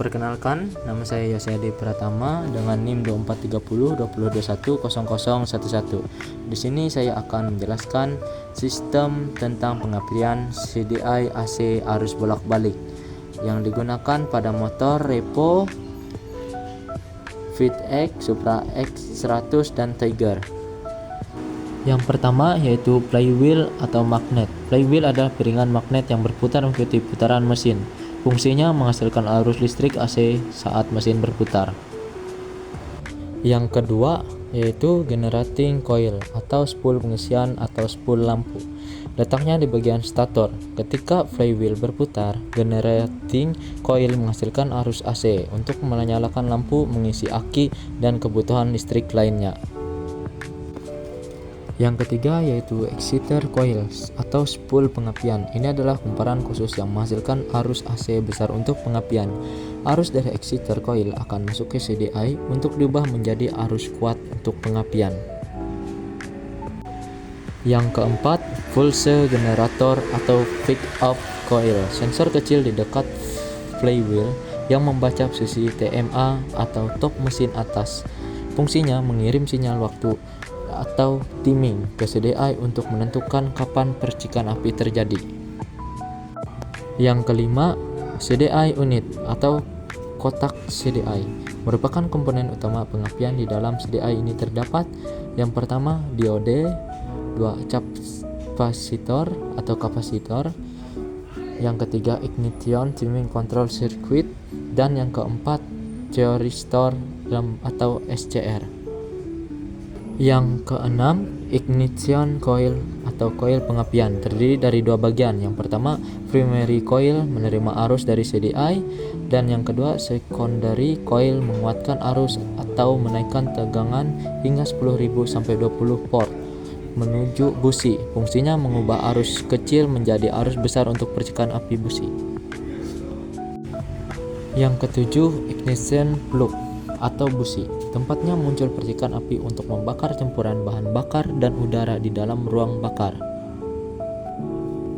Perkenalkan, nama saya Yosedi Pratama dengan NIM 2430 Di sini saya akan menjelaskan sistem tentang pengapian CDI AC arus bolak-balik yang digunakan pada motor Repo, Fit X, Supra X 100 dan Tiger. Yang pertama yaitu flywheel atau magnet. Flywheel adalah piringan magnet yang berputar mengikuti putaran mesin. Fungsinya menghasilkan arus listrik AC saat mesin berputar. Yang kedua yaitu generating coil atau spool pengisian atau spool lampu. Letaknya di bagian stator. Ketika flywheel berputar, generating coil menghasilkan arus AC untuk menyalakan lampu, mengisi aki, dan kebutuhan listrik lainnya. Yang ketiga yaitu exciter coils atau spool pengapian. Ini adalah kumparan khusus yang menghasilkan arus AC besar untuk pengapian. Arus dari exciter coil akan masuk ke CDI untuk diubah menjadi arus kuat untuk pengapian. Yang keempat, pulse generator atau pick-up coil. Sensor kecil di dekat flywheel yang membaca posisi TMA atau top mesin atas. Fungsinya mengirim sinyal waktu atau timing ke CDI untuk menentukan kapan percikan api terjadi. Yang kelima, CDI unit atau kotak CDI merupakan komponen utama pengapian. Di dalam CDI ini terdapat yang pertama diode, dua kapasitor atau kapasitor, yang ketiga ignition timing control circuit, dan yang keempat thyristor atau SCR. Yang keenam, ignition coil atau coil pengapian terdiri dari dua bagian. Yang pertama, primary coil menerima arus dari CDI, dan yang kedua, secondary coil menguatkan arus atau menaikkan tegangan hingga 10.000 sampai 20 volt menuju busi. Fungsinya mengubah arus kecil menjadi arus besar untuk percikan api busi. Yang ketujuh, ignition plug atau busi. Tempatnya muncul percikan api untuk membakar campuran bahan bakar dan udara di dalam ruang bakar.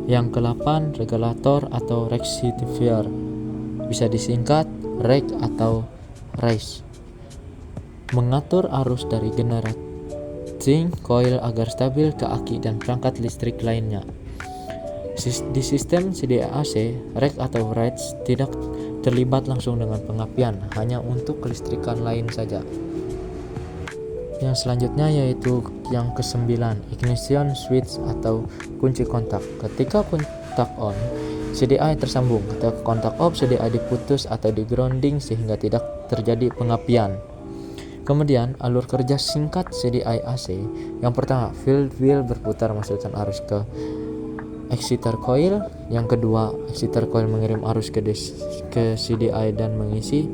Yang ke-8, regulator atau rectifier. Bisa disingkat reg atau race. Mengatur arus dari generating coil agar stabil ke aki dan perangkat listrik lainnya. Di sistem CDI AC, reg atau race tidak terlibat langsung dengan pengapian, hanya untuk kelistrikan lain saja. Yang selanjutnya yaitu yang ke-9, ignition switch atau kunci kontak. Ketika kontak on, CDI tersambung. Ketika kontak off, CDI diputus atau di-grounding sehingga tidak terjadi pengapian. Kemudian alur kerja singkat CDI AC. Yang pertama, flywheel berputar menghasilkan arus ke exciter coil. Yang kedua, exciter coil mengirim arus ke CDI dan mengisi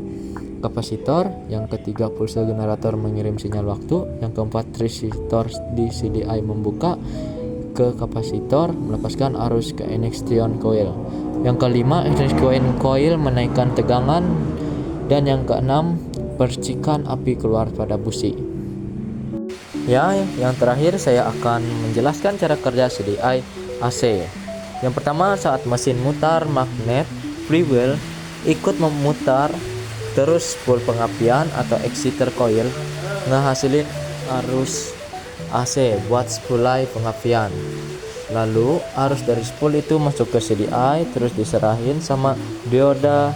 kapasitor. Yang ketiga, pulse generator mengirim sinyal waktu. Yang keempat, resistor di CDI membuka ke kapasitor melepaskan arus ke ignition coil. Yang kelima, ignition coil menaikkan tegangan. Dan yang keenam, percikan api keluar pada busi. Yang terakhir saya akan menjelaskan cara kerja CDI AC. Yang pertama, saat mesin mutar, magnet flywheel ikut memutar, terus spool pengapian atau exciter coil ngehasilin arus AC buat spulai pengapian. Lalu arus dari spool itu masuk ke CDI, terus diserahin sama diode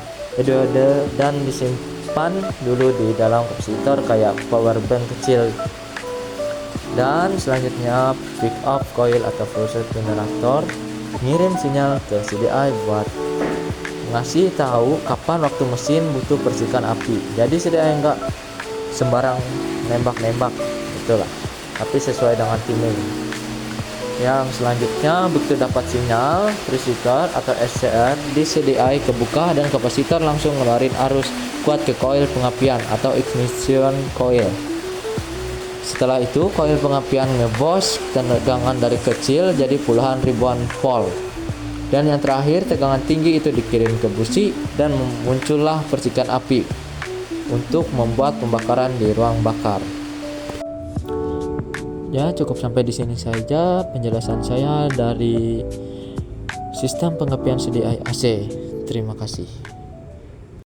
dan disimpan dulu di dalam kapasitor kayak power bank kecil. Dan selanjutnya pick up coil atau pulse generator ngirim sinyal ke CDI buat ngasih tahu kapan waktu mesin butuh percikan api. Jadi CDI enggak sembarang nembak-nembak, itulah, tapi sesuai dengan timing. Yang selanjutnya begitu dapat sinyal thyristor atau SCR di CDI kebuka dan kapasitor langsung ngeluarin arus kuat ke coil pengapian atau ignition coil. Setelah itu coil pengapian ngebos tegangan dari kecil jadi puluhan ribuan volt. Dan yang terakhir, tegangan tinggi itu dikirim ke busi dan muncullah percikan api untuk membuat pembakaran di ruang bakar. Ya, cukup sampai di sini saja penjelasan saya dari sistem pengapian CDI AC. Terima kasih.